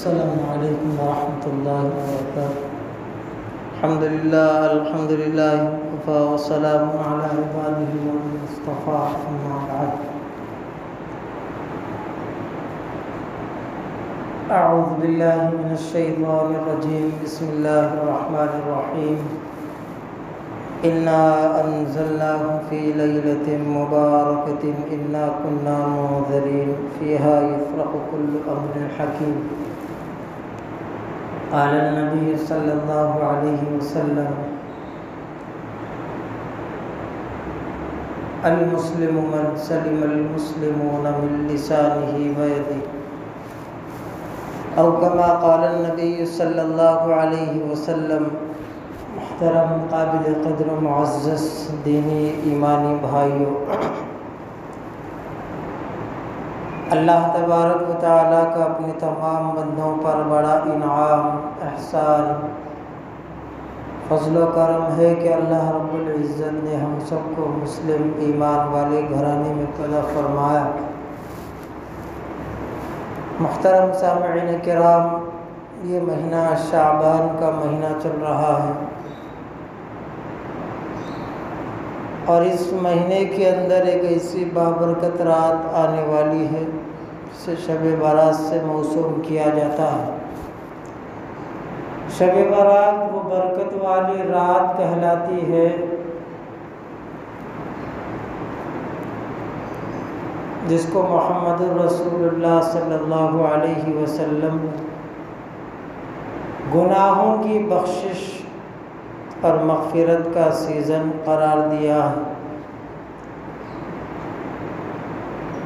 السلام علیکم ورحمۃ اللہ وبرکاتہ۔ الحمد للہ وکفی وسلام علی عبادہ الذین اصطفیٰ، اما بعد۔ اعوذ باللہ من الشیطان الرجیم، بسم اللہ الرحمن الرحیم۔ انا انزلناہ فی لیلۃ مبارکۃ انا کنا منذرین فیہا یفرق کل امر حکیم۔ قال النبی صلی اللہ علیہ وسلم: المسلم من سلم المسلمون من لسانہ ویدہ، او کما قال النبی صلی اللہ علیہ وسلم۔ محترم قابل قدر معزز دینی ایمانی بھائیوں، اللہ تبارک و تعالیٰ کا اپنے تمام بندوں پر بڑا انعام، احسان، فضل و کرم ہے کہ اللہ رب العزت نے ہم سب کو مسلم ایمان والے گھرانے میں پیدا فرمایا۔ محترم سامعین کرام، یہ مہینہ شعبان کا مہینہ چل رہا ہے، اور اس مہینے کے اندر ایک ایسی بابرکت رات آنے والی ہے جسے شب برات سے موسوم کیا جاتا ہے۔ شب برات وہ برکت والی رات کہلاتی ہے جس کو محمد رسول اللہ صلی اللہ علیہ وسلم گناہوں کی بخشش اور مغفرت کا سیزن قرار دیا ہے۔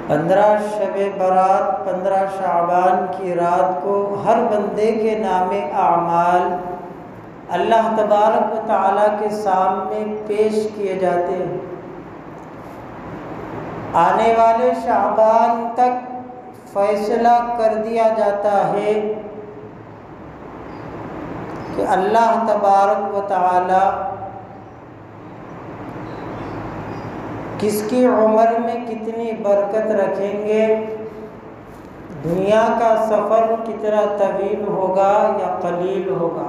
15 شب برات، 15 شعبان کی رات کو ہر بندے کے نام اعمال اللہ تبارک و تعالیٰ کے سامنے پیش کیے جاتے ہیں۔ آنے والے شعبان تک فیصلہ کر دیا جاتا ہے کہ اللہ تبارک و تعالی کس کی عمر میں کتنی برکت رکھیں گے، دنیا کا سفر کتنا طویل ہوگا یا قلیل ہوگا۔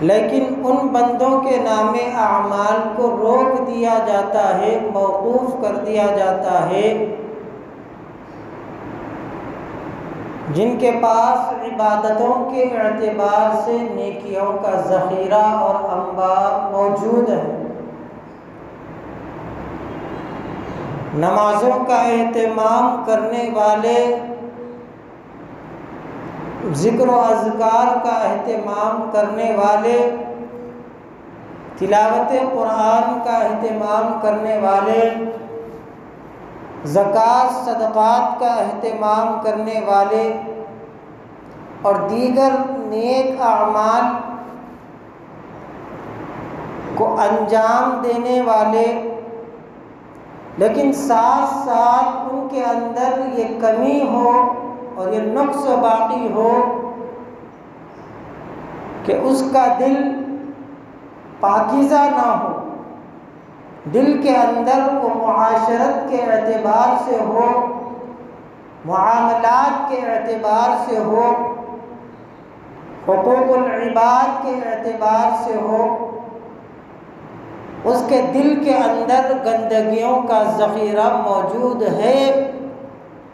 لیکن ان بندوں کے نام اعمال کو روک دیا جاتا ہے، موقوف کر دیا جاتا ہے جن کے پاس عبادتوں کے اعتبار سے نیکیوں کا ذخیرہ اور انبار موجود ہے، نمازوں کا اہتمام کرنے والے، ذکر و اذکار کا اہتمام کرنے والے، تلاوت قرآن کا اہتمام کرنے والے، زکوٰۃ صدقات کا اہتمام کرنے والے اور دیگر نیک اعمال کو انجام دینے والے، لیکن ساتھ ساتھ ان کے اندر یہ کمی ہو اور یہ نقص باقی ہو کہ اس کا دل پاکیزہ نہ ہو، دل کے اندر وہ معاشرت کے اعتبار سے ہو، معاملات کے اعتبار سے ہو، حقوق العباد کے اعتبار سے ہو، اس کے دل کے اندر گندگیوں کا ذخیرہ موجود ہے،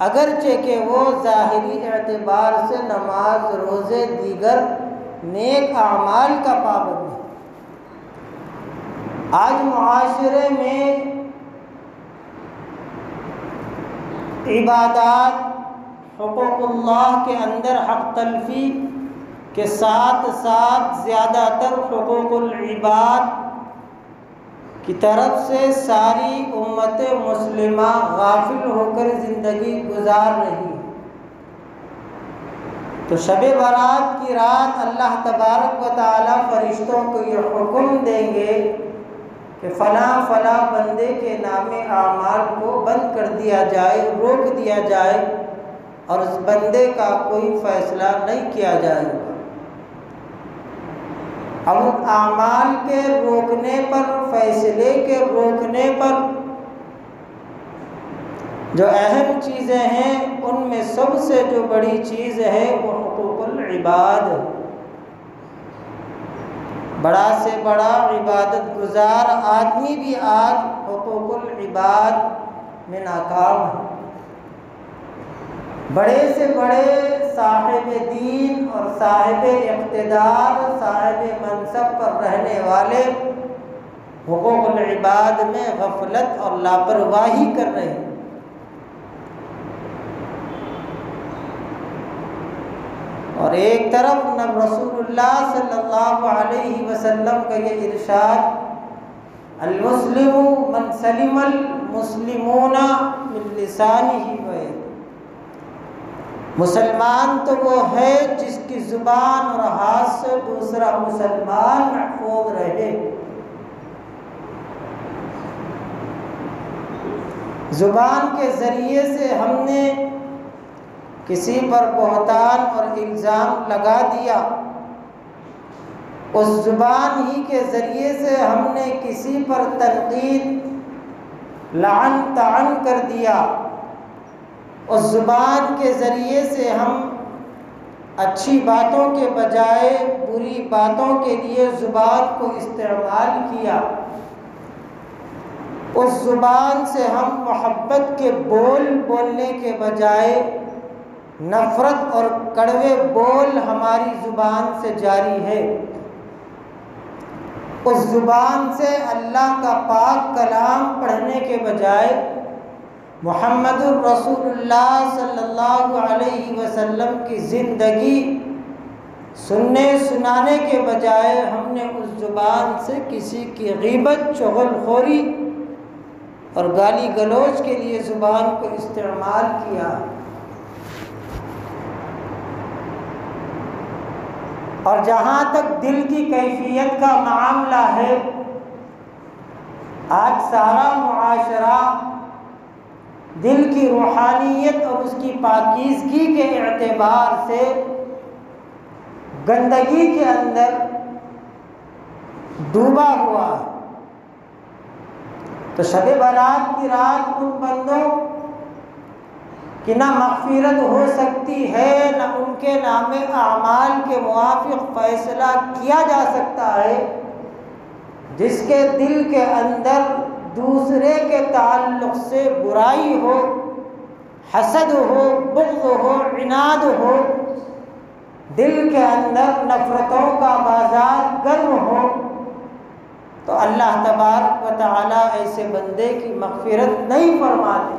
اگرچہ کہ وہ ظاہری اعتبار سے نماز، روزے، دیگر نیک اعمال کا پابند ہے۔ آج معاشرے میں عبادات، حقوق اللہ کے اندر حق تلفی کے ساتھ ساتھ زیادہ تر حقوق العباد کی طرف سے ساری امت مسلمہ غافل ہو کر زندگی گزار رہی ہے۔ تو شب برات کی رات اللہ تبارک و تعالیٰ فرشتوں کو یہ حکم دیں گے کہ فلاں فلاں بندے کے نام اعمال کو بند کر دیا جائے، روک دیا جائے، اور اس بندے کا کوئی فیصلہ نہیں کیا جائے گا۔ اب اعمال کے روکنے پر، فیصلے کے روکنے پر جو اہم چیزیں ہیں ان میں سب سے جو بڑی چیز ہے وہ حقوق العباد. بڑا سے بڑا عبادت گزار آدمی بھی آج حقوق العباد میں ناکام ہے. بڑے سے بڑے صاحب دین اور صاحب اقتدار صاحب منصب پر رہنے والے حقوق العباد میں غفلت اور لاپرواہی کر رہے ہیں. اور ایک طرف نب رسول اللہ صلی اللہ علیہ وسلم کا یہ ارشاد المسلم من سلم المسلمون من لسانہ و یدہ، مسلمان تو وہ ہے جس کی زبان اور ہاتھ سے دوسرا مسلمان محفوظ رہے. زبان کے ذریعے سے ہم نے کسی پر بہتان اور الزام لگا دیا، اس زبان ہی کے ذریعے سے ہم نے کسی پر تنقید لعن طعن کر دیا، اس زبان کے ذریعے سے ہم اچھی باتوں کے بجائے بری باتوں کے لیے زبان کو استعمال کیا، اس زبان سے ہم محبت کے بول بولنے کے بجائے نفرت اور کڑوے بول ہماری زبان سے جاری ہے، اس زبان سے اللہ کا پاک کلام پڑھنے کے بجائے محمد الرسول اللہ صلی اللہ علیہ وسلم کی زندگی سننے سنانے کے بجائے ہم نے اس زبان سے کسی کی غیبت چغل خوری اور گالی گلوچ کے لیے زبان کو استعمال کیا. اور جہاں تک دل کی کیفیت کا معاملہ ہے، آج سارا معاشرہ دل کی روحانیت اور اس کی پاکیزگی کے اعتبار سے گندگی کے اندر ڈوبا ہوا ہے. تو شب برات کی رات ان بندوں کہ نہ مغفرت ہو سکتی ہے، نہ ان کے نام اعمال کے موافق فیصلہ کیا جا سکتا ہے، جس کے دل کے اندر دوسرے کے تعلق سے برائی ہو، حسد ہو، بغض ہو، عناد ہو، دل کے اندر نفرتوں کا بازار گرم ہو، تو اللہ تبارک و تعالیٰ ایسے بندے کی مغفرت نہیں فرماتے.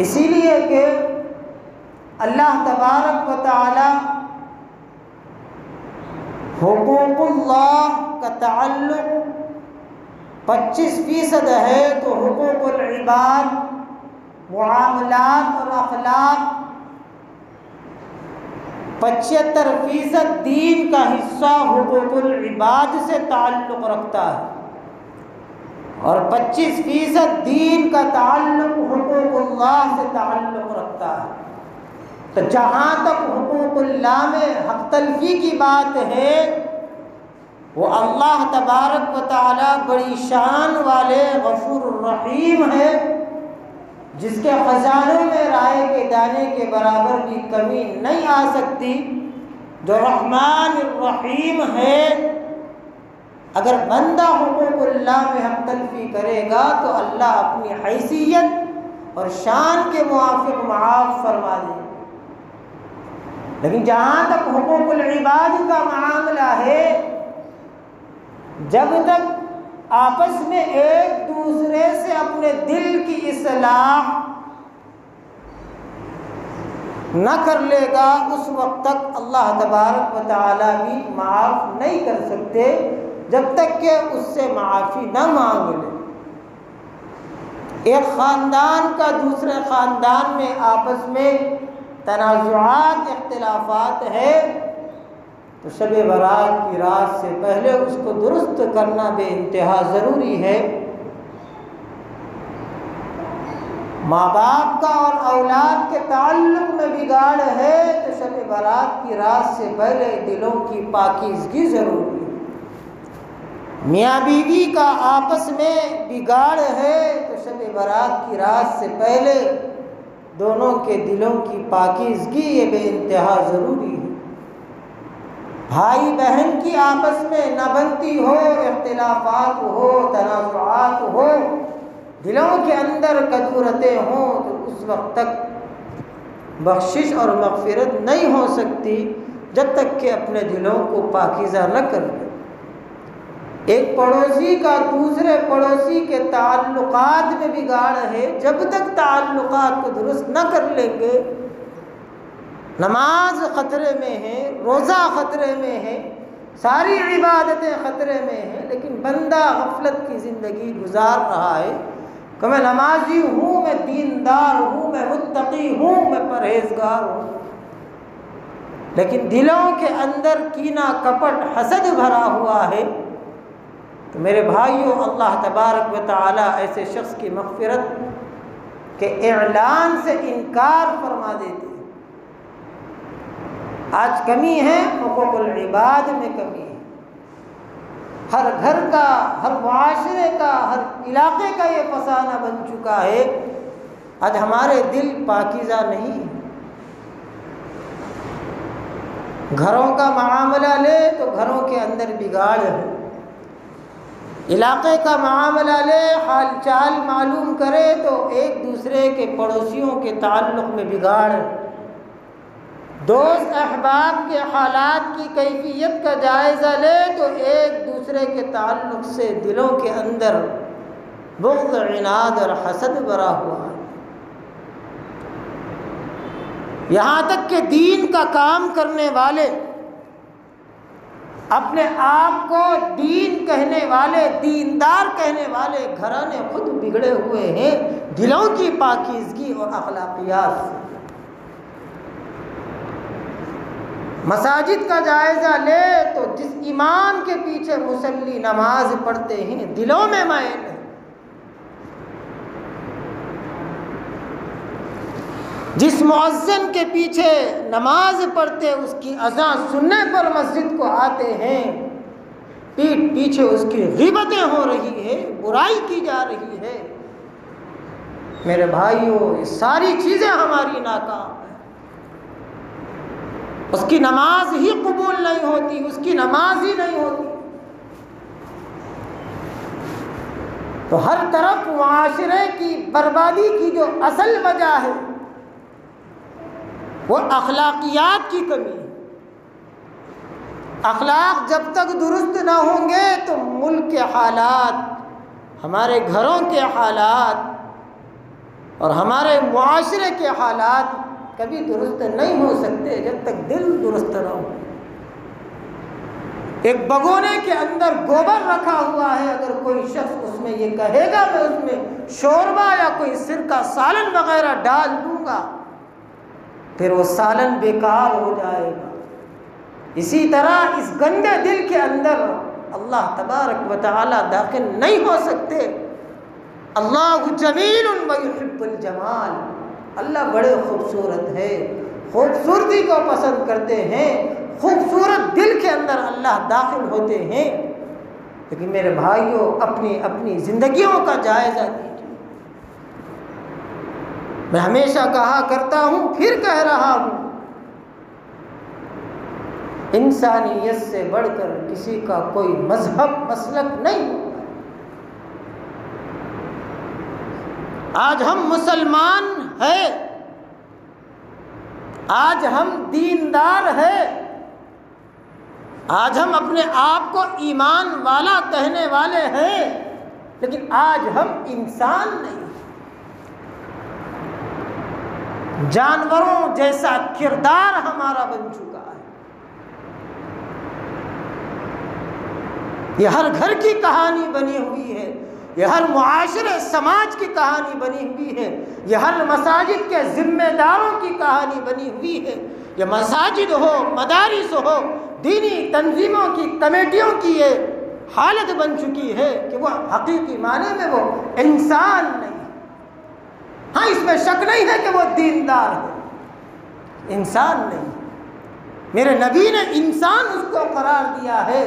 اسی لیے کہ اللہ تبارک و تعالی حقوق اللہ کا تعلق 25% ہے، تو حقوق العباد معاملات اور اخلاق 75% دین کا حصہ حقوق العباد سے تعلق رکھتا ہے، اور 25% دین کا تعلق حقوق اللہ سے تعلق رکھتا ہے. تو جہاں تک حقوق اللہ میں حق تلفی کی بات ہے، وہ اللہ تبارک و تعالی بڑی شان والے غفور الرحیم ہے، جس کے خزانوں میں رائے کے دانے کے برابر بھی کمی نہیں آ سکتی، جو رحمان الرحیم ہے. اگر بندہ حقوق اللہ میں حق تلفی کرے گا تو اللہ اپنی حیثیت اور شان کے موافق معاف فرما دے. لیکن جہاں تک حقوق العباد کا معاملہ ہے، جب تک آپس میں ایک دوسرے سے اپنے دل کی اصلاح نہ کر لے گا، اس وقت تک اللہ تبارک و تعالیٰ بھی معاف نہیں کر سکتے، جب تک کہ اس سے معافی نہ مانگ لے. ایک خاندان کا دوسرے خاندان میں آپس میں تنازعات اختلافات ہے، تو شب برات کی رات سے پہلے اس کو درست کرنا بے انتہا ضروری ہے. ماں باپ کا اور اولاد کے تعلق میں بگاڑ ہے تو شب برات کی رات سے پہلے دلوں کی پاکیزگی ضروری ہے. میاں بیوی کا آپس میں بگاڑ ہے تو شب برات کی رات سے پہلے دونوں کے دلوں کی پاکیزگی یہ بے انتہا ضروری ہے۔ بھائی بہن کی آپس میں نہ بنتی ہو، اختلافات ہو، تنازعات ہو، دلوں کے اندر کدورتیں ہوں، تو اس وقت تک بخشش اور مغفرت نہیں ہو سکتی جب تک کہ اپنے دلوں کو پاکیزہ نہ کر لیں۔ ایک پڑوسی کا دوسرے پڑوسی کے تعلقات میں بگاڑ ہے، جب تک تعلقات کو درست نہ کر لیں گے، نماز خطرے میں ہے، روزہ خطرے میں ہے، ساری عبادتیں خطرے میں ہیں، لیکن بندہ غفلت کی زندگی گزار رہا ہے کہ میں نمازی ہوں، میں دیندار ہوں، میں متقی ہوں، میں پرہیزگار ہوں، لیکن دلوں کے اندر کینہ کپٹ حسد بھرا ہوا ہے، تو میرے بھائیوں اللہ تبارک و تعالی ایسے شخص کی مغفرت کے اعلان سے انکار فرما دیتے ہیں۔ آج کمی ہے، حقوق العباد میں کمی ہے، ہر گھر کا، ہر معاشرے کا، ہر علاقے کا یہ فسانہ بن چکا ہے۔ آج ہمارے دل پاکیزہ نہیں ہیں۔ گھروں کا معاملہ لے تو گھروں کے اندر بگاڑ ہے، علاقے کا معاملہ لے، حال چال معلوم کرے تو ایک دوسرے کے پڑوسیوں کے تعلق میں بگاڑ ہے، دوست احباب کے حالات کی کیفیت کا جائزہ لے تو ایک دوسرے کے تعلق سے دلوں کے اندر بغض، عناد اور حسد بھرا ہوا ہے۔ یہاں تک کہ دین کا کام کرنے والے، اپنے آپ کو دین کہنے والے، دیندار کہنے والے گھرانے خود بگڑے ہوئے ہیں دلوں کی پاکیزگی اور اخلاقیات سے۔ مساجد کا جائزہ لے تو جس امام کے پیچھے مصلی نماز پڑھتے ہیں دلوں میں میل ہے، جس مؤذن کے پیچھے نماز پڑھتے اس کی اذان سننے پر مسجد کو آتے ہیں، پیٹھ پیچھے اس کی غیبتیں ہو رہی ہے، برائی کی جا رہی ہے۔ میرے بھائیوں یہ ساری چیزیں ہماری ناکام ہیں، اس کی نماز ہی قبول نہیں ہوتی، اس کی نماز ہی نہیں ہوتی۔ تو ہر طرف معاشرے کی بربادی کی جو اصل وجہ ہے وہ اخلاقیات کی کمی ہے۔ اخلاق جب تک درست نہ ہوں گے تو ملک کے حالات، ہمارے گھروں کے حالات اور ہمارے معاشرے کے حالات کبھی درست نہیں ہو سکتے جب تک دل درست نہ ہو۔ ایک بگونے کے اندر گوبر رکھا ہوا ہے، اگر کوئی شخص اس میں یہ کہے گا میں اس میں شوربہ یا کوئی سرکہ سالن وغیرہ ڈال دوں گا، پھر وہ سالن بیکار ہو جائے گا۔ اسی طرح اس گندے دل کے اندر اللہ تبارک و تعالی داخل نہیں ہو سکتے۔ اللہ جمیل ویحب الجمال، اللہ بڑے خوبصورت ہے، خوبصورتی کو پسند کرتے ہیں، خوبصورت دل کے اندر اللہ داخل ہوتے ہیں۔ لیکن میرے بھائیوں اپنی اپنی زندگیوں کا جائزہ لیجیے۔ میں ہمیشہ کہا کرتا ہوں، پھر کہہ رہا ہوں، انسانیت سے بڑھ کر کسی کا کوئی مذہب مسلک نہیں ہوتا۔ آج ہم مسلمان ہیں، آج ہم دیندار ہیں، آج ہم اپنے آپ کو ایمان والا کہنے والے ہیں، لیکن آج ہم انسان نہیں، جانوروں جیسا کردار ہمارا بن چکا ہے۔ یہ ہر گھر کی کہانی بنی ہوئی ہے، یہ ہر معاشرے سماج کی کہانی بنی ہوئی ہے، یہ ہر مساجد کے ذمہ داروں کی کہانی بنی ہوئی ہے۔ یہ مساجد ہو، مدارس ہو، دینی تنظیموں کی کمیٹیوں کی یہ حالت بن چکی ہے کہ وہ حقیقی معنی میں وہ انسان نہیں۔ ہاں اس میں شک نہیں ہے کہ وہ دیندار ہے، انسان نہیں۔ میرے نبی نے انسان اس کو قرار دیا ہے۔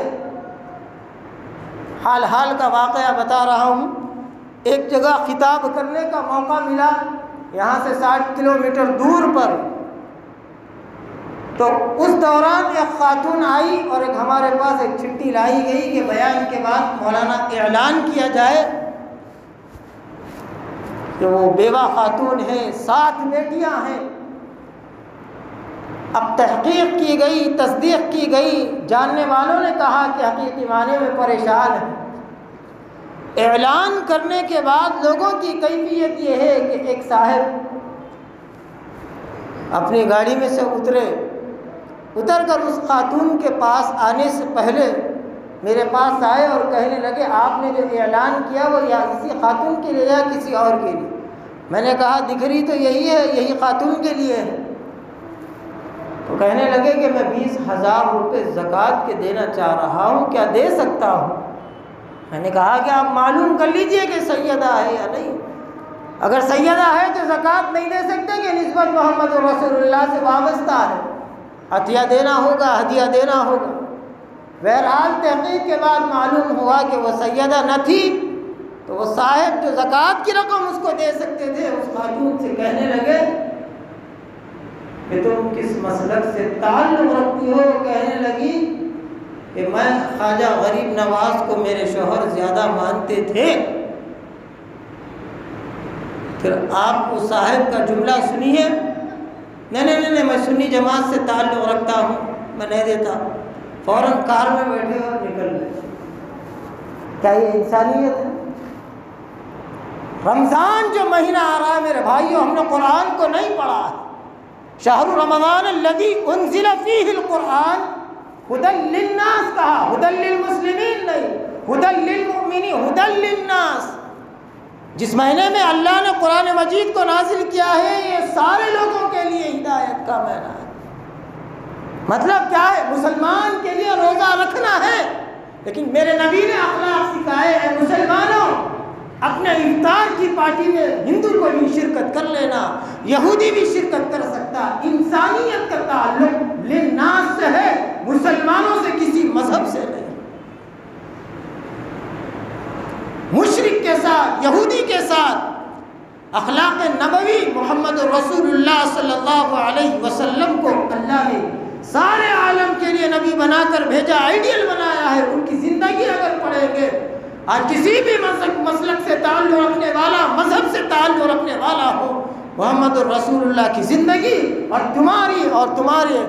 حال کا واقعہ بتا رہا ہوں۔ ایک جگہ خطاب کرنے کا موقع ملا، یہاں سے 60 کلومیٹر دور پر، تو اس دوران ایک خاتون آئی اور ایک ہمارے پاس ایک چٹھی لائی گئی کہ بیان کے بعد مولانا اعلان کیا جائے کہ وہ بیوہ خاتون ہے، 7 بیٹیاں ہیں۔ اب تحقیق کی گئی، تصدیق کی گئی، جاننے والوں نے کہا کہ حقیقی معنی میں پریشان ہے۔ اعلان کرنے کے بعد لوگوں کی کیفیت یہ ہے کہ ایک صاحب اپنی گاڑی میں سے اتر کر اس خاتون کے پاس آنے سے پہلے میرے پاس آئے اور کہنے لگے آپ نے جو اعلان کیا وہ یا کسی خاتون کے لیے یا کسی اور کے لیے؟ میں نے کہا دکھ رہی تو یہی ہے، یہی خاتون کے لیے ہے۔ تو کہنے لگے کہ میں 20,000 روپے زکوٰۃ کے دینا چاہ رہا ہوں، کیا دے سکتا ہوں؟ میں نے کہا کہ آپ معلوم کر لیجئے کہ سیدہ ہے یا نہیں۔ اگر سیدہ ہے تو زکوٰۃ نہیں دے سکتے کہ نسبت محمد رسول اللہ سے وابستہ ہے، عطیہ دینا ہوگا، ہدیہ دینا ہوگا۔ بہرحال تحقیق کے بعد معلوم ہوا کہ وہ سیدہ نہ تھی، تو وہ صاحب جو زکوٰۃ کی رقم اس کو دے سکتے تھے اس خاتون سے کہنے لگے کہ تم کس مسلک سے تعلق رکھتی ہو؟ کہنے لگی کہ میں خواجہ غریب نواز کو میرے شوہر زیادہ مانتے تھے۔ پھر آپ اس صاحب کا جملہ سنیے، نہیں میں سنی جماعت سے تعلق رکھتا ہوں، میں نہیں دیتا۔ فوراً کار میں بیٹھے اور نکل گئے۔ کیا یہ انسانیت ہے؟ رمضان جو مہینہ آ رہا ہے میرے بھائیوں، ہم نے قرآن کو نہیں پڑھا ہے۔ شہر رمضان الذی انزل فیہ القرآن ھدی للناس کہا، ھدی للمسلمین نہیں، ھدی للمؤمنین، ھدی للناس۔ جس مہینے میں اللہ نے قرآن مجید کو نازل کیا ہے یہ سارے لوگوں کے لیے ہدایت کا مہینہ ہے۔ مطلب کیا ہے؟ مسلمان کے لیے روزہ رکھنا ہے، لیکن میرے نبی نے اخلاق سکھائے، اے مسلمانوں اپنے افطار کی پارٹی میں ہندو کو بھی شرکت کر لینا، یہودی بھی شرکت کر سکتا۔ انسانیت کا تعلق للناس سے ہے، مسلمانوں سے کسی مذہب سے نہیں۔ مشرک کے ساتھ، یہودی کے ساتھ اخلاق نبوی محمد رسول اللہ صلی اللہ علیہ وسلم کو اللہ نے سارے عالم کے لیے نبی بنا کر بھیجا، آئیڈیل بنایا ہے۔ ان کی زندگی اگر پڑھیں گے، آج کسی بھی مسلک سے تعلق رکھنے والا، مذہب سے تعلق رکھنے والا ہو، محمد رسول اللہ کی زندگی اور تمہاری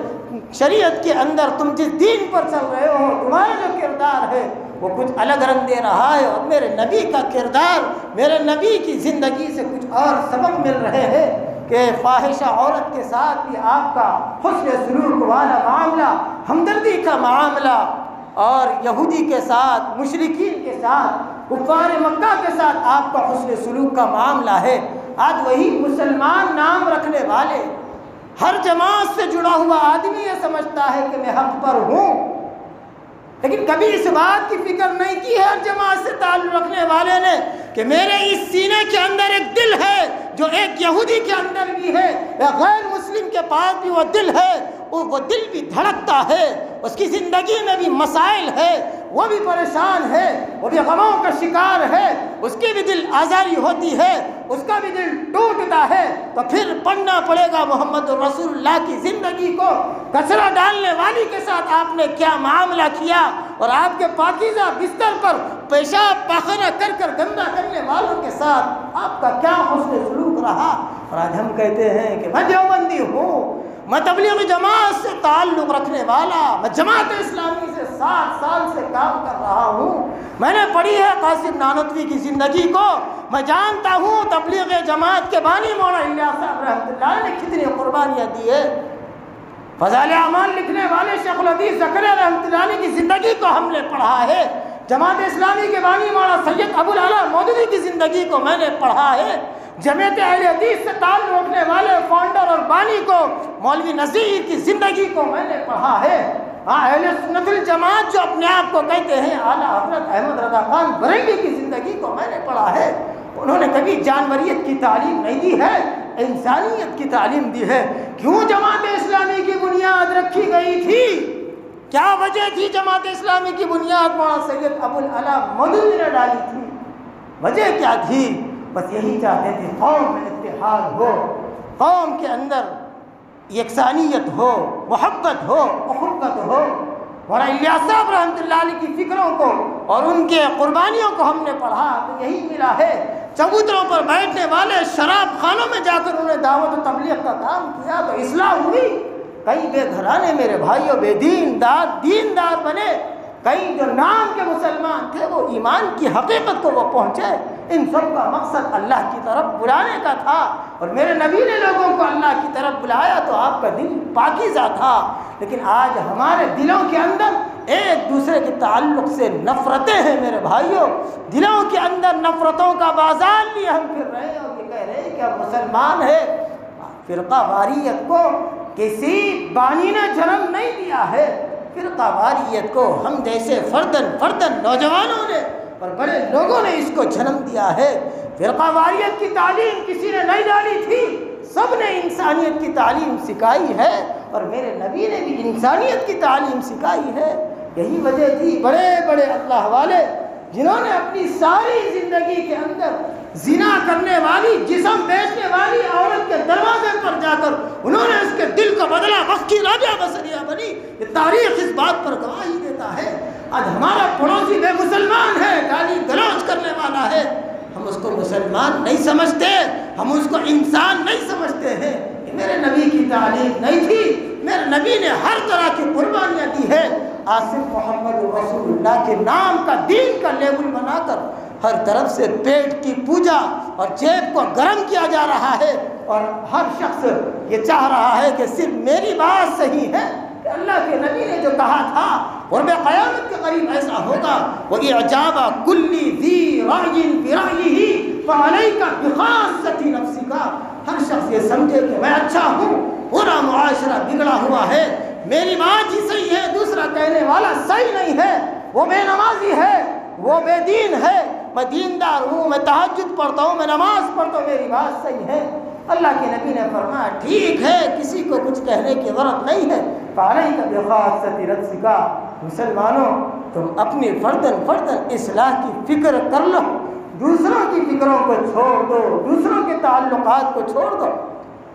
شریعت کے اندر تم جس دین پر چل رہے ہو، تمہارا جو کردار ہے وہ کچھ الگ رنگ دے رہا ہے، اور میرے نبی کا کردار، میرے نبی کی زندگی سے کچھ اور سبق مل رہے ہیں کہ فاحشہ عورت کے ساتھ بھی آپ کا حسن سلوک والا معاملہ، ہمدردی کا معاملہ، اور یہودی کے ساتھ، مشرکین کے ساتھ، کفار مکہ کے ساتھ آپ کا حسن سلوک کا معاملہ ہے۔ آج وہی مسلمان نام رکھنے والے، ہر جماعت سے جڑا ہوا آدمی یہ سمجھتا ہے کہ میں حق پر ہوں، لیکن کبھی اس بات کی فکر نہیں کی ہے ہر جماعت سے تعلق رکھنے والے نے کہ میرے اس سینے کے اندر ایک دل ہے جو ایک یہودی کے اندر بھی ہے، یا غیر مسلم کے پاس بھی وہ دل ہے، وہ دل بھی دھڑکتا ہے، اس کی زندگی میں بھی مسائل ہے، وہ بھی پریشان ہے، وہ بھی غموں کا شکار ہے، اس کی بھی دل آزاری ہوتی ہے، اس کا بھی دل ٹوٹتا ہے، تو پھر پڑھنا پڑے گا محمد رسول اللہ کی زندگی کو۔ کچرا ڈالنے والی کے ساتھ آپ نے کیا معاملہ کیا، اور آپ کے پاکیزہ بستر پر پیشاب پاخانہ کر کر گندہ کرنے والوں کے ساتھ آپ کا کیا حسن سلوک رہا۔ اور آج ہم کہتے ہیں کہ میں دیوبندی ہوں، میں تبلیغ جماعت سے تعلق رکھنے والا، میں جماعت اسلامی سے 60 سال سے کام کر رہا ہوں، میں نے پڑھی ہے قاسم نانوتوی کی زندگی کو، میں جانتا ہوں تبلیغ جماعت کے بانی مولانا الیاس صاحب رحمۃ اللہ نے کتنی قربانیاں دی ہے۔ فضائل اعمال لکھنے والے شیخ الحدیث زکریا رحمۃ اللہ علیہ کی زندگی کو ہم نے پڑھا ہے۔ جماعت اسلامی کے بانی مولانا سید ابو العلا مودودی کی زندگی کو میں نے پڑھا ہے۔ جمعیت اہل حدیث سے تعلق رکھنے والے فاؤنڈر اور بانی کو مولوی نذیر کی زندگی کو میں نے پڑھا ہے۔ اہل سنت الجماعت جو اپنے آپ کو کہتے ہیں اعلیٰ حضرت احمد رضا خان بریلوی کی زندگی کو میں نے پڑھا ہے۔ انہوں نے کبھی جانوریت کی تعلیم نہیں دی ہے، انسانیت کی تعلیم دی ہے۔ کیوں جماعت اسلامی کی بنیاد رکھی گئی تھی؟ کیا وجہ تھی جماعت اسلامی کی بنیاد مولانا سید ابوالعلا مودودی نے ڈالی تھی؟ وجہ کیا تھی؟ بس یہی چاہتے تھے قوم میں اتحاد ہو، قوم کے اندر یکسانیت ہو، محبت ہو، اخوت ہو۔ مولانا الیاس صاحب رحمۃ اللہ علیہ کی فکروں کو اور ان کے قربانیوں کو ہم نے پڑھا تو یہی ملا ہے۔ چبوتروں پر بیٹھنے والے شراب خانوں میں جا کر انہوں نے دعوت و تبلیغ کا کام کیا تو اصلاح ہوئی۔ کئی بے گھرانے میرے بھائیوں بے دیندار بنے، کئی جو نام کے مسلمان تھے وہ ایمان کی حقیقت کو وہ پہنچے۔ ان سب کا مقصد اللہ کی طرف بلانے کا تھا، اور میرے نبی نے لوگوں کو اللہ کی طرف بلایا تو آپ کا دل پاکیزہ تھا۔ لیکن آج ہمارے دلوں کے اندر ایک دوسرے کے تعلق سے نفرتیں ہیں میرے بھائیوں، دلوں کے اندر نفرتوں کا بازار لیے ہم پھر رہے ہیں اور یہ کہہ رہے ہیں کہ ہم مسلمان ہیں۔ فرقہ واریت کو کسی بانی نے جنم نہیں دیا ہے، فرقہ واریت کو ہم جیسے فردن نوجوانوں نے اور بڑے لوگوں نے اس کو جنم دیا ہے۔ فرقہ واریت کی تعلیم کسی نے نہیں ڈالی تھی، سب نے انسانیت کی تعلیم سکھائی ہے، اور میرے نبی نے بھی انسانیت کی تعلیم سکھائی ہے۔ یہی وجہ تھی بڑے بڑے اللہ والے جنہوں نے اپنی ساری زندگی کے اندر زنا کرنے والی، جسم بیچنے والی عورت کے دروازے پر جا کر انہوں نے اس کے دل کو بدلا، وقت کی رابعہ بصریہ بنی۔ یہ تاریخ اس بات پر گواہی دیتا ہے۔ آج ہمارا پڑوسی بے مسلمان ہے، گالی گلوچ کرنے والا ہے، ہم اس کو مسلمان نہیں سمجھتے، ہم اس کو انسان نہیں سمجھتے ہیں۔ یہ میرے نبی کی تعلیم نہیں تھی، میرے نبی نے ہر طرح کی قربانیاں دی ہے۔ آج صرف محمد رسول اللہ کے نام کا دین کا لیبل بنا کر ہر طرف سے پیٹ کی پوجا اور جیب کو گرم کیا جا رہا ہے، اور ہر شخص یہ چاہ رہا ہے کہ صرف میری بات صحیح ہے۔ کہ اللہ کے نبی نے جو کہا تھا قرب قیامت کے قریب ایسا ہوگا، وَإِعْجَابَ كُلِّ ذِي رَأْيٍ بِرَأْيِهِ فَعَلَيْكَ بِخَاصَّةِ نَفْسِكَ۔ ہر شخص یہ سمجھے کہ میں اچھا ہوں، پورا معاشرہ بگڑا ہوا ہے، میری بات ہی صحیح ہے، دوسرا کہنے والا صحیح نہیں ہے، وہ بے نمازی ہے، وہ بے دین ہے، میں دیندار ہوں، میں تہجد پڑھتا ہوں، میں نماز پڑھتا ہوں، میری بات صحیح ہے۔ اللہ کے نبی نے فرمایا ٹھیک ہے، کسی کو کچھ کہنے کی ضرورت نہیں ہے۔ فَعَلَيْكَ بِخَاصَّةِ نَفْسِكَ۔ مسلمانوں تم اپنی فردن اصلاح کی فکر کر لو، دوسروں کی فکروں کو چھوڑ دو، دوسروں کے تعلقات کو چھوڑ دو،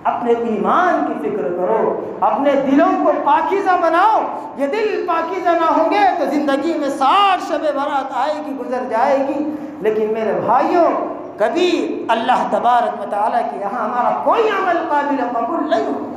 اپنے ایمان کی فکر کرو، اپنے دلوں کو پاکیزہ بناؤ۔ یہ دل پاکیزہ نہ ہوں گے تو زندگی میں 60 شب برات آئے گی، گزر جائے گی، لیکن میرے بھائیوں کبھی اللہ تبارک و تعالیٰ کے یہاں ہمارا کوئی عمل قابل قبول نہیں ہوگا۔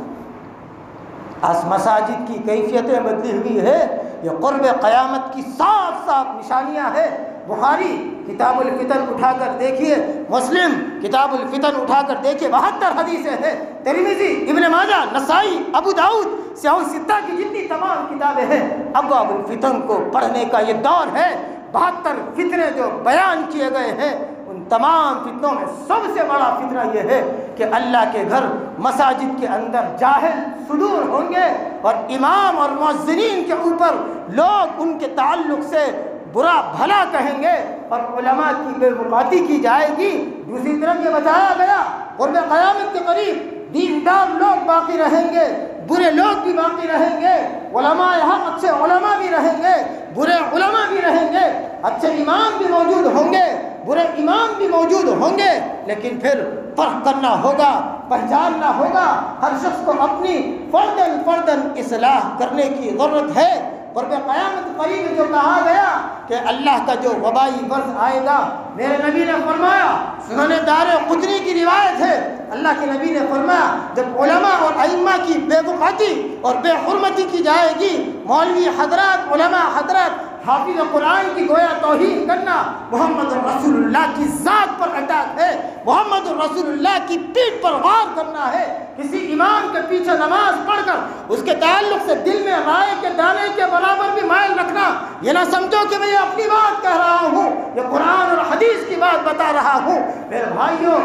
آج مساجد کی کیفیتیں بدلی ہوئی ہے، یہ قرب قیامت کی صاف صاف نشانیاں ہیں۔ بخاری کتاب الفتن اٹھا کر دیکھیے، مسلم کتاب الفتن اٹھا کر دیکھیے، 72 حدیثیں ہیں۔ ترمذی، ابن ماجہ، نسائی، ابو داؤد، سیاہ الستہ کی جتنی تمام کتابیں ہیں، ابواب الفتن کو پڑھنے کا یہ دور ہے۔ 72 فتنے جو بیان کیے گئے ہیں، ان تمام فتنوں میں سب سے بڑا فتنہ یہ ہے کہ اللہ کے گھر مساجد کے اندر جاہل صدور ہوں گے، اور امام اور مؤذنین کے اوپر لوگ ان کے تعلق سے برا بھلا کہیں گے، اور علماء کی بے وقاتی کی جائے گی۔ دوسری طرف یہ بتایا گیا قرب قیامت کے قریب دیندار لوگ باقی رہیں گے، برے لوگ بھی باقی رہیں گے، علماء یہاں اچھے علماء بھی رہیں گے، برے علماء بھی رہیں گے، اچھے امام بھی موجود ہوں گے، برے امام بھی موجود ہوں گے، لیکن پھر فرق کرنا ہوگا، پہچاننا ہوگا، ہر شخص کو اپنی فردن اصلاح کرنے کی ضرورت ہے۔ قرب قیامت قریب جو کہا گیا کہ اللہ کا جو وبائی مرض آئے گا، میرے نبی نے فرمایا، سنن دارقطنی کی روایت ہے، اللہ کے نبی نے فرمایا جب علماء اور ائمہ کی بے وقاتی اور بے حرمتی کی جائے گی، مولوی حضرات، علماء حضرات، حافظ قرآن کی گویا توہین کرنا محمد رسول اللہ کی ذات پر اٹیک ہے، محمد رسول اللہ کی پیٹھ پر وار کرنا ہے۔ کسی امام کے پیچھے نماز پڑھ کر اس کے تعلق سے دل میں رائے کے دانے کے برابر بھی مائل رکھنا، یہ نہ سمجھو کہ میں اپنی بات کہہ رہا ہوں، یہ قرآن اور حدیث کی بات بتا رہا ہوں۔ میرے بھائیوں،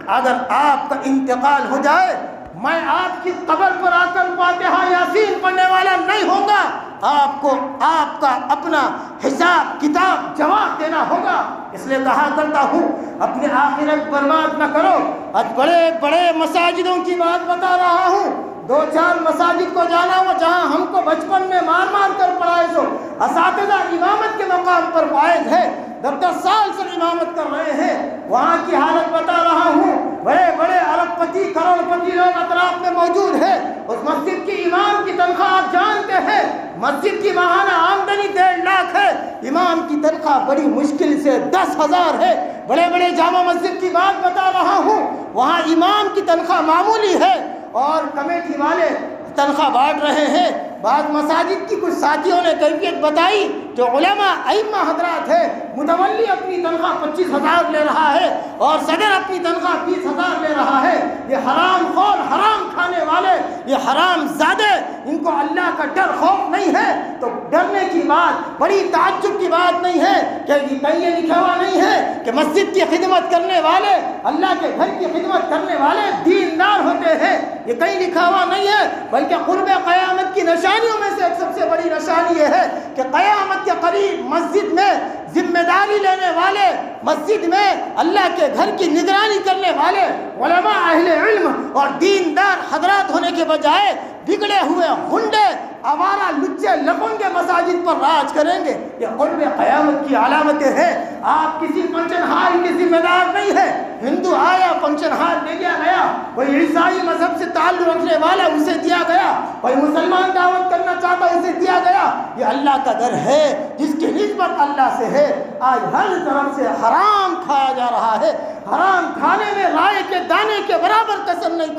اگر آپ کا انتقال ہو جائے، میں آپ کی قبر پر آ کر فاتحہ یاسین پڑھنے والا نہیں ہوں گا، آپ کو آپ کا اپنا حساب کتاب جواب دینا ہوگا۔ اس لیے کہا کرتا ہوں اپنی آخرت برباد نہ کرو۔ آج بڑے بڑے مساجدوں کی بات بتا رہا ہوں، 2-4 مساجد کو جانا ہوا جہاں ہم کو بچپن میں مار مار کر پڑھا پر فائز ہے، 10 سال سے امامت کر رہے ہیں، وہاں کی حالت بتا رہا ہوں، بڑے بڑے ارب پتی کروڑ پتی لوگ اطراف میں موجود ہیں، اس مسجد کی امام کی تنخواہ آپ جانتے ہیں، مسجد کی ماہانہ آمدنی 1.5 لاکھ ہے، امام کی تنخواہ بڑی مشکل سے 10,000 ہے، بڑے بڑے جامع مسجد کی بات بتا رہا ہوں، وہاں امام کی تنخواہ معمولی ہے اور کمیٹی والے تنخواہ بانٹ رہے ہیں۔ بعض مساجد کی کچھ ساتھیوں نے کیفیت بتائی، جو علماء ائمہ حضرات ہیں، متولی اپنی تنخواہ 25,000 لے رہا ہے اور صدر اپنی تنخواہ 30,000 لے رہا ہے۔ یہ حرام خور، حرام کھانے والے، یہ حرام زادے، ان کو اللہ کا ڈر خوف نہیں ہے تو ڈرنے کی بات، بڑی تعجب کی بات نہیں ہے کہ کہیں یہ لکھا ہوا نہیں ہے کہ مسجد کی خدمت کرنے والے، اللہ کے گھر کی خدمت کرنے والے دیندار ہوتے ہیں، یہ کہیں لکھا ہوا نہیں ہے، بلکہ قرب قیامت کی نشانیوں میں سے ایک سب سے بڑی نشانی یہ ہے کہ قیامت کے قریب مسجد میں ذمہ داری لینے والے، مسجد میں اللہ کے گھر کی نگرانی کرنے والے علماء، اہل علم اور دیندار حضرات ہونے کے بجائے بگڑے ہوئے ہنڈے، آوارہ لچے لفنگے مساجد پر راج کریں گے۔ یہ قرب قیامت کی علامتیں ہیں۔ آپ کسی فنکشن ہال کے ذمہ دار نہیں ہے، ہندو آیا فنکشن ہال دے دیا گیا، کوئی عیسائی مذہب سے تعلق رکھنے والا اسے دیا گیا، کوئی مسلمان دعوت کرنا چاہتا اسے دیا گیا۔ یہ اللہ کا گھر ہے جس کی نسبت اللہ سے ہے۔ آج ہر طرف سے حرام کھایا جا رہا ہے، حرام کھانے میں رائے کے دانے کے برابر کسر نہیں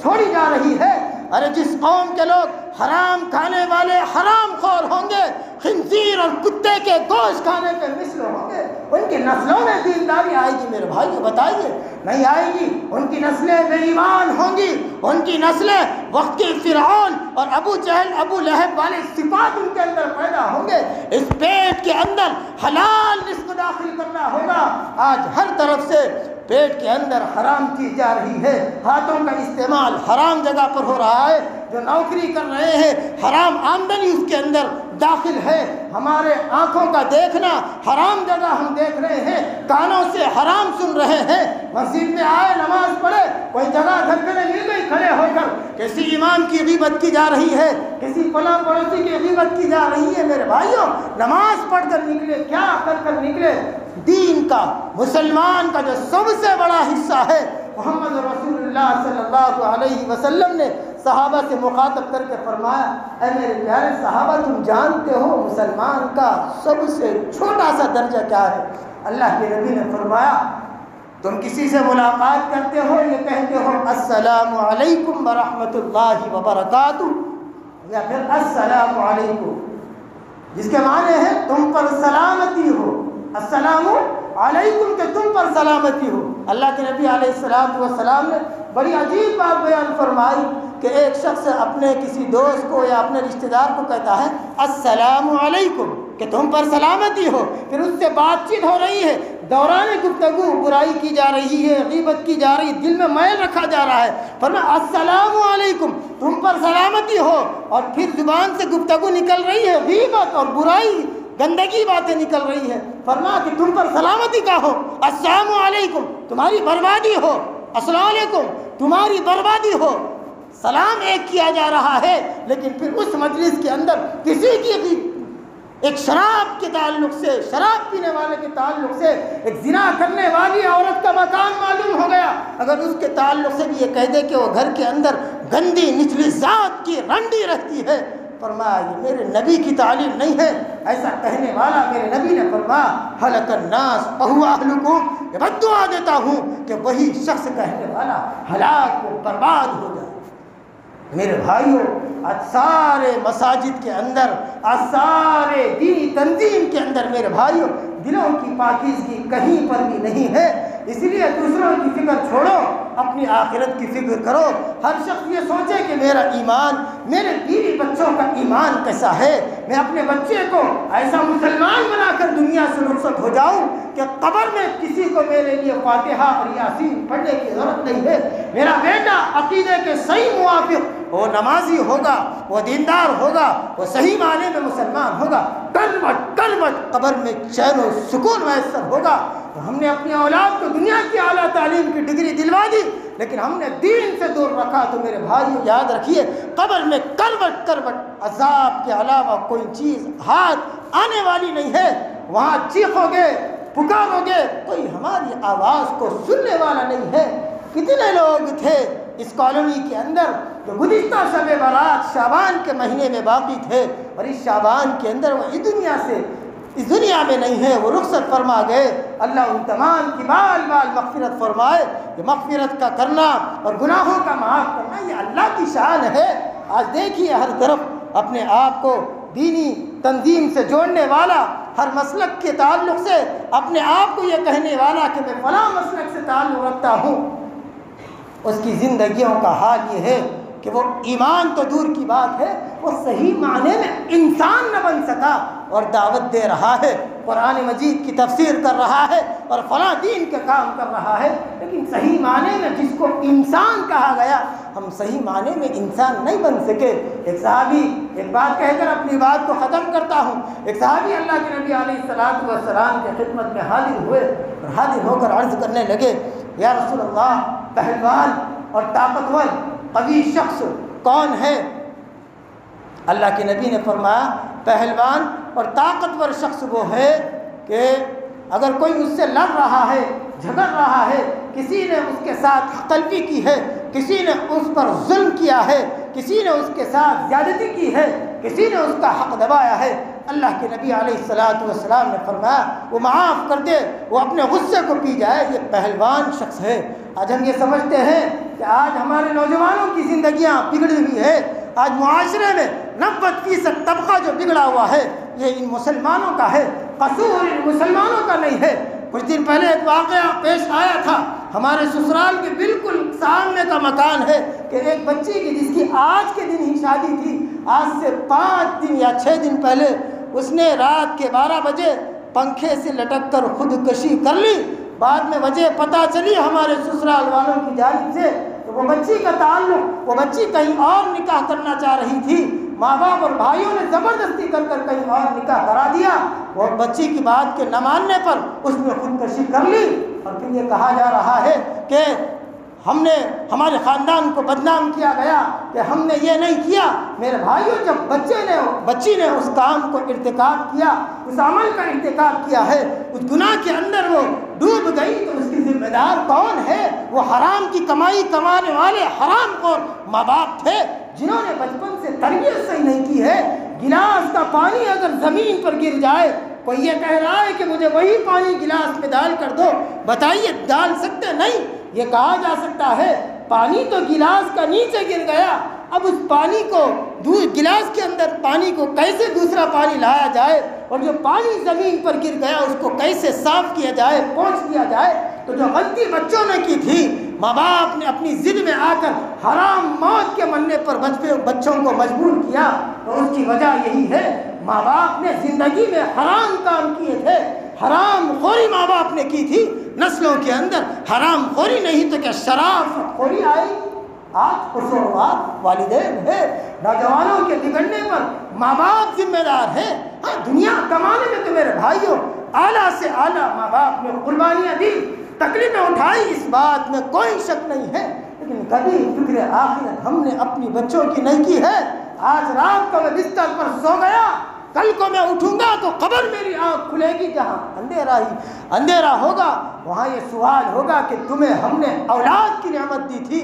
چھوڑی جا رہی ہے۔ ارے جس قوم کے لوگ حرام کھانے والے حرام خور ہوں گے، خنزیر اور کتے کے گوشت کھانے کے مثل ہوں گے، ان کی نسلوں میں دینداری آئے گی؟ میرے بھائی بتائیے، نہیں آئے گی۔ ان کی نسلیں بے ایمان ہوں گی، ان کی نسلیں وقت کے فرعون اور ابو جہل ابو لہب والے صفات ان کے اندر پیدا ہوں گے۔ اس پیٹ کے اندر حلال رزق داخل کرنا ہوگا۔ آج ہر طرف سے پیٹ کے اندر حرام چیز جا رہی ہے، ہاتھوں کا استعمال حرام جگہ پر ہو رہا ہے، جو نوکری کر رہے ہیں حرام آمدنی اس کے اندر داخل ہے، ہمارے آنکھوں کا دیکھنا حرام جگہ ہم دیکھ رہے ہیں، کانوں سے حرام سن رہے ہیں، مسجد میں آئے نماز پڑھے، کوئی جگہ دھکنے مل گئی کھڑے ہو کر کسی امام کی غیبت کی جا رہی ہے، کسی فلاں پڑوسی کی غیبت کی جا رہی ہے۔ میرے بھائیوں، نماز پڑھ کر نکلے، کیا کر نکلے؟ دین کا، مسلمان کا جو سب سے بڑا حصہ ہے، محمد رسول اللہ صلی اللہ علیہ وسلم نے صحابہ سے مخاطب کر کے فرمایا، اے میرے پیارے صحابہ، تم جانتے ہو مسلمان کا سب سے چھوٹا سا درجہ کیا ہے؟ اللہ کے نبی نے فرمایا، تم کسی سے ملاقات کرتے ہو، یہ کہتے ہو السلام علیکم ورحمۃ اللہ وبرکاتہ، یا پھر السلام علیکم، جس کے معنی ہے تم پر سلامتی ہو، السلام علیکم کہ تم پر سلامتی ہو۔ اللہ کے نبی علیہ السلام نے بڑی عجیب بات بیان فرمائی کہ ایک شخص اپنے کسی دوست کو یا اپنے رشتہ دار کو کہتا ہے السلام علیکم کہ تم پر سلامتی ہو، پھر اس سے بات چیت ہو رہی ہے، دوران گفتگو برائی کی جا رہی ہے، غیبت کی جا رہی ہے، دل میں میل رکھا جا رہا ہے، فرمایا السلام علیکم تم پر سلامتی ہو، اور پھر زبان سے گفتگو نکل رہی ہے، غیبت اور برائی گندگی باتیں نکل رہی ہے، فرمایا کہ تم پر سلامتی کا ہو، السلام علیکم تمہاری بربادی ہو، السلام علیکم تمہاری بربادی ہو۔ سلام ایک کیا جا رہا ہے، لیکن پھر اس مجلس کے اندر کسی کی بھی ایک شراب کے تعلق سے، شراب پینے والے کے تعلق سے، ایک زنا کرنے والی عورت کا مکان معلوم ہو گیا، اگر اس کے تعلق سے بھی یہ کہہ دے کہ وہ گھر کے اندر گندی نچلی ذات کی رنڈی رہتی ہے، فرمایا یہ میرے نبی کی تعلیم نہیں ہے۔ ایسا کہنے والا میرے نبی نے فرمایا ہلک الناس فہو اہلکم، یہ بد دعا دیتا ہوں کہ وہی شخص کہنے والا ہلاک و برباد ہو جائے۔ میرے بھائیوں، آج سارے مساجد کے اندر، آج سارے دینی تنظیم کے اندر میرے بھائیوں دلوں کی پاکیزگی کہیں پر بھی نہیں ہے، اس لیے دوسروں کی فکر چھوڑو، اپنی آخرت کی فکر کرو۔ ہر شخص یہ سوچے کہ میرا ایمان، میرے بیوی بچوں کا ایمان کیسا ہے، میں اپنے بچے کو ایسا مسلمان بنا کر دنیا سے رخصت ہو جاؤں کہ قبر میں کسی کو میرے لیے فاتحہ اور یاسین پڑھنے کی ضرورت نہیں ہے۔ میرا بیٹا عقیدے کے صحیح موافق، وہ نمازی ہوگا، وہ دیندار ہوگا، وہ صحیح معنی میں مسلمان ہوگا، کلمت قبر میں چین و سکون میسر ہوگا۔ تو ہم نے اپنی اولاد کو دنیا کی اعلیٰ تعلیم کی ڈگری دلوا دی، لیکن ہم نے دین سے دور رکھا، تو میرے بھائیو یاد رکھیے قبر میں کروٹ عذاب کے علاوہ کوئی چیز ہاتھ آنے والی نہیں ہے۔ وہاں چیخو گے پکارو گے کوئی ہماری آواز کو سننے والا نہیں ہے۔ کتنے لوگ تھے اس کالونی کے اندر جو گزشتہ شب برات شعبان کے مہینے میں باقی تھے، اور اس شعبان کے اندر وہ اس دنیا میں نہیں ہے، وہ رخصت فرما گئے۔ اللہ ان تمام کی بال بال مغفرت فرمائے۔ یہ مغفرت کا کرنا اور گناہوں کا معاف کرنا یہ اللہ کی شان ہے۔ آج دیکھیے ہر طرف اپنے آپ کو دینی تنظیم سے جوڑنے والا، ہر مسلک کے تعلق سے اپنے آپ کو یہ کہنے والا کہ میں فلاں مسلک سے تعلق رکھتا ہوں، اس کی زندگیوں کا حال یہ ہے کہ وہ ایمان تو دور کی بات ہے، وہ صحیح معنی میں انسان نہ بن سکا، اور دعوت دے رہا ہے، قرآن مجید کی تفسیر کر رہا ہے اور فلاں دین کے کام کر رہا ہے، لیکن صحیح معنی میں جس کو انسان کہا گیا ہم صحیح معنی میں انسان نہیں بن سکے۔ ایک صحابی، ایک بات کہہ کر اپنی بات کو ختم کرتا ہوں، ایک صحابی اللہ کے نبی علیہ السلام کی خدمت میں حاضر ہوئے اور حاضر ہو کر عرض کرنے لگے، یا رسول اللہ، پہلوان اور طاقتور قوی شخص کون ہے؟ اللہ کے نبی نے فرمایا پہلوان اور طاقتور شخص وہ ہے کہ اگر کوئی اس سے لڑ رہا ہے، جھگڑ رہا ہے، کسی نے اس کے ساتھ حق تلفی کی ہے، کسی نے اس پر ظلم کیا ہے، کسی نے اس کے ساتھ زیادتی کی ہے، کسی نے اس کا حق دبایا ہے، اللہ کے نبی علیہ السلام نے فرمایا وہ معاف کر دے، وہ اپنے غصے کو پی جائے، یہ پہلوان شخص ہے۔ آج ہم یہ سمجھتے ہیں کہ آج ہمارے نوجوانوں کی زندگیاں بگڑی ہوئی ہے، آج معاشرے میں 90% طبقہ جو بگڑا ہوا ہے یہ ان مسلمانوں کا ہے، قصور ان مسلمانوں کا نہیں ہے۔ کچھ دن پہلے ایک واقعہ پیش آیا تھا، ہمارے سسرال کے بالکل سامنے کا مکان ہے کہ ایک بچی کی جس کی آج کے دن ہی شادی تھی، آج سے 5 دن یا 6 دن پہلے اس نے رات کے 12 بجے پنکھے سے لٹک کر خودکشی کر لی۔ بعد میں وجہ پتہ چلی ہمارے سسرال والوں کی جانب سے، تو وہ بچی کا تعلق، وہ بچی کہیں اور نکاح کرنا چاہ رہی تھی، ماں باپ اور بھائیوں نے زبردستی کر کہیں اور نکاح کرا دیا، اور بچی کی بات کے نہ ماننے پر اس نے خودکشی کر لی، اور پھر یہ کہا جا رہا ہے کہ ہم نے ہمارے خاندان کو بدنام کیا گیا کہ ہم نے یہ نہیں کیا۔ میرے بھائیوں، جب بچی نے اس کام کو ارتکاب کیا، اس عمل کا ارتکاب کیا ہے، اس گناہ کے اندر وہ ڈوب گئی، تو اس کی ذمہ دار کون ہے؟ وہ حرام کی کمائی کمانے والے حرام خور ماں باپ تھے جنہوں نے بچپن سے تربیت صحیح نہیں کی ہے۔ گلاس کا پانی اگر زمین پر گر جائے، کوئی یہ کہہ رہا ہے کہ مجھے وہی پانی گلاس میں ڈال کر دو، بتائیے ڈال سکتے؟ نہیں، یہ کہا جا سکتا ہے پانی تو گلاس کا نیچے گر گیا، اب اس پانی کو گلاس کے اندر پانی کو کیسے دوسرا پانی لایا جائے، اور جو پانی زمین پر گر گیا اس کو کیسے صاف کیا جائے، پہنچ دیا جائے۔ تو جو غلطی بچوں نے کی تھی، ماں باپ نے اپنی ضد میں آ کر حرام موت کے مرنے پر بچوں کو مجبور کیا، تو اس کی وجہ یہی ہے ماں باپ نے زندگی میں حرام کام کیے تھے، حرام خوری ماں باپ نے کی تھی، نسلوں کے اندر حرام خوری نہیں تو کیا شرافت خوری آئی؟ آج قصوروار والدین ہے، نوجوانوں کے بگڑنے پر ماں باپ ذمہ دار ہے۔ ہاں، دنیا کمانے میں تو میرے بھائیوں اعلیٰ سے اعلیٰ ماں باپ نے قربانیاں دی، تکلیفیں اٹھائی، اس بات میں کوئی شک نہیں ہے، لیکن کبھی فکر آخرت ہم نے اپنی بچوں کی نہیں کی ہے۔ آج رات کو میں بستر پر سو گیا، کل کو میں اٹھوں گا تو قبر میری آنکھ کھلے گی، جہاں اندھیرا ہوگا وہاں یہ سوال ہوگا کہ تمہیں ہم نے اولاد کی نعمت دی تھی،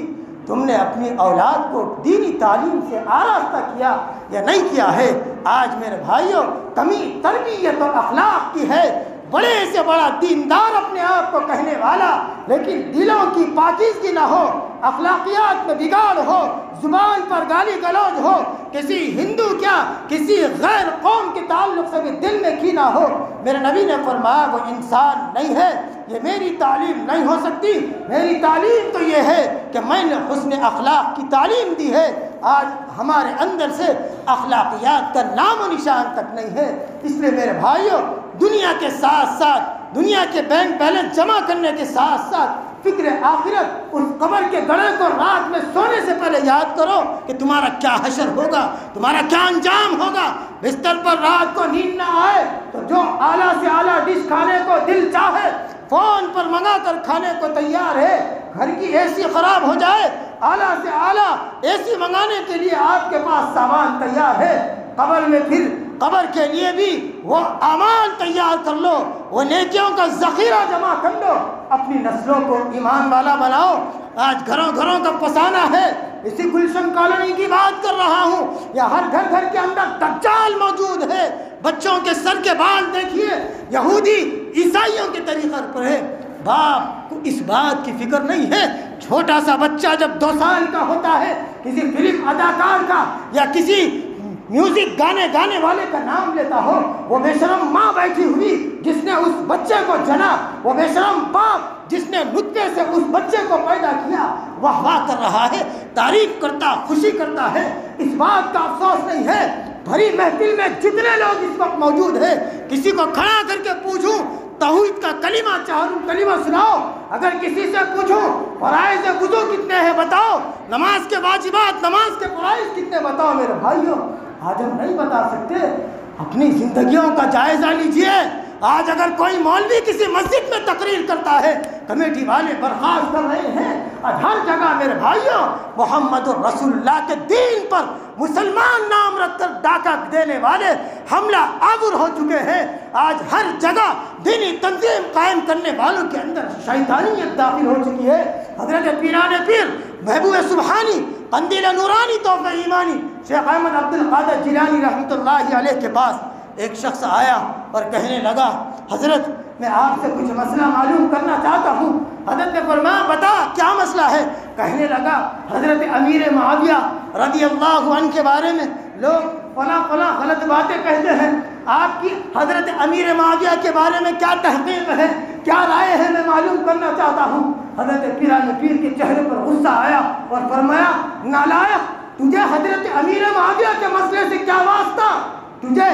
تم نے اپنی اولاد کو دینی تعلیم سے آراستہ کیا یا نہیں کیا ہے؟ آج میرے بھائیوں کمی تربیت اور اخلاق کی ہے، بڑے سے بڑا دیندار اپنے آپ کو کہنے والا، لیکن دلوں کی پاکیزگی نہ ہو، اخلاقیات میں بگاڑ ہو، زبان پر گالی گلوج ہو، کسی ہندو کیا کسی غیر قوم کے تعلق سے بھی دل میں کینہ ہو، میرے نبی نے فرمایا وہ انسان نہیں ہے۔ یہ میری تعلیم نہیں ہو سکتی، میری تعلیم تو یہ ہے کہ میں نے حسن اخلاق کی تعلیم دی ہے۔ آج ہمارے اندر سے اخلاقیات کا نام و نشان تک نہیں ہے۔ اس لیے میرے بھائیوں، دنیا کے ساتھ ساتھ، دنیا کے بینک بیلنس جمع کرنے کے ساتھ ساتھ فکر آخرت، اس قبر کے گڑھے کو رات میں سونے سے پہلے یاد کرو کہ تمہارا کیا حشر ہوگا، تمہارا کیا انجام ہوگا۔ بستر پر رات کو نیند نہ آئے تو جو اعلیٰ سے اعلیٰ ڈش کھانے کو دل چاہے فون پر منگا کر کھانے کو تیار ہے، گھر کی اے سی خراب ہو جائے اعلیٰ سے اعلیٰ اے سی منگانے کے لیے آپ کے پاس سامان تیار ہے، قبر میں پھر قبر کے لیے بھی وہ اعمال تیار کر لو، وہ نیکیوں کا ذخیرہ جمع کر لو، اپنی نسلوں کو ایمان والا بناؤ۔ آج گھروں گھروں کا فسانہ ہے، اسی گلشن کالونی کی بات کر رہا ہوں، یا ہر گھر گھر کے اندر دجال موجود ہے۔ بچوں کے سر کے بال دیکھیے یہودی عیسائیوں کے طریقے پر ہے۔ باپ کو اس بات کی فکر نہیں ہے، چھوٹا سا بچہ جب 2 سال کا ہوتا ہے کسی فلم اداکار کا یا کسی میوزک گانے والے کا نام لیتا ہو، وہ بے شرم ماں بیٹھی ہوئی جس نے اس بچے کو جنا، وہ بے شرم باپ جس نے نطفے سے اس بچے کو پیدا کیا، واہ واہ کر رہا ہے، تعریف کرتا، خوشی کرتا ہے۔ اس بات کا افسوس نہیں ہے، بھری محفل میں جتنے لوگ اس وقت موجود ہیں، کسی کو کھڑا کر کے پوچھوں توحید کا کلمہ کلمہ سناؤ، اگر کسی سے پوچھوں فرائض وضو کتنے ہیں بتاؤ، نماز کے واجبات، نماز کے فرائض کتنے بتاؤ میرے بھائیوں، آج ہم نہیں بتا سکتے۔ اپنی زندگیوں کا جائزہ لیجئے۔ آج اگر کوئی مولوی کسی مسجد میں تقریر کرتا ہے، کمیٹی والے برخاست کر رہے ہیں، اور ہر جگہ میرے بھائیوں محمد رسول اللہ کے دین پر مسلمان نام رکھ کر ڈاکہ دینے والے حملہ آور ہو چکے ہیں۔ آج ہر جگہ دینی تنظیم قائم کرنے والوں کے اندر شیطانیت داخل ہو چکی ہے۔ حضرت پیران پیر محبوب سبحانی قندیل نورانی تحفہ ایمانی شیخ احمد عبد القادر جیلانی رحمۃ اللہ علیہ کے پاس ایک شخص آیا اور کہنے لگا، حضرت میں آپ سے کچھ مسئلہ معلوم کرنا چاہتا ہوں۔ حضرت نے فرمایا بتا کیا مسئلہ ہے؟ کہنے لگا حضرت امیر معاویہ رضی اللہ عنہ کے بارے میں لوگ فلاں فلاں غلط باتیں کہتے ہیں، آپ کی حضرت امیر معاویہ کے بارے میں کیا تحقیق ہے، کیا رائے ہے، میں معلوم کرنا چاہتا ہوں۔ حضرت پیران پیر کے چہرے پر غصہ آیا اور فرمایا نالائق، تجھے حضرت امیر معاویہ کے مسئلے سے کیا واسطہ؟ تجھے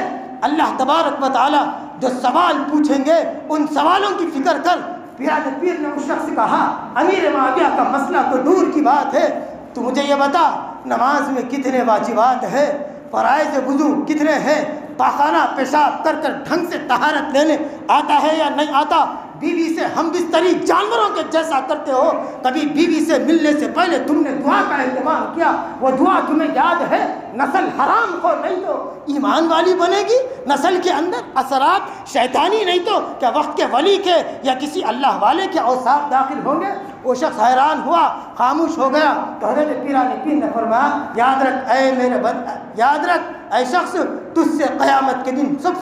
اللہ تبارک و تعالی جو سوال پوچھیں گے ان سوالوں کی فکر کر۔ پیران پیر نے اس شخص سے کہا امیر معاویہ کا مسئلہ تو دور کی بات ہے، تو مجھے یہ بتا نماز میں کتنے واجبات ہیں، فرائض وضو کتنے ہیں، پاخانہ پیشاب کر کر ڈھنگ سے طہارت لینے آتا ہے یا نہیں آتا، بیوی سے ہم بستری جانوروں کے جیسا کرتے ہو، کبھی بیوی سے ملنے سے پہلے تم نے دعا کا اہتمام کیا، وہ دعا تمہیں یاد ہے، نسل حرام خور نہیں تو ایمان والی بنے گی، نسل کے اندر اثرات شیطانی نہیں تو کیا وقت کے ولی کے یا کسی اللہ والے کے اوصاف داخل ہوں گے؟ وہ شخص حیران ہوا، خاموش ہو گیا۔ تو حضرت پیران پیر نے فرمایا یاد رکھ اے میرے یاد رکھ اے شخص، تجھ سے قیامت کے دن سب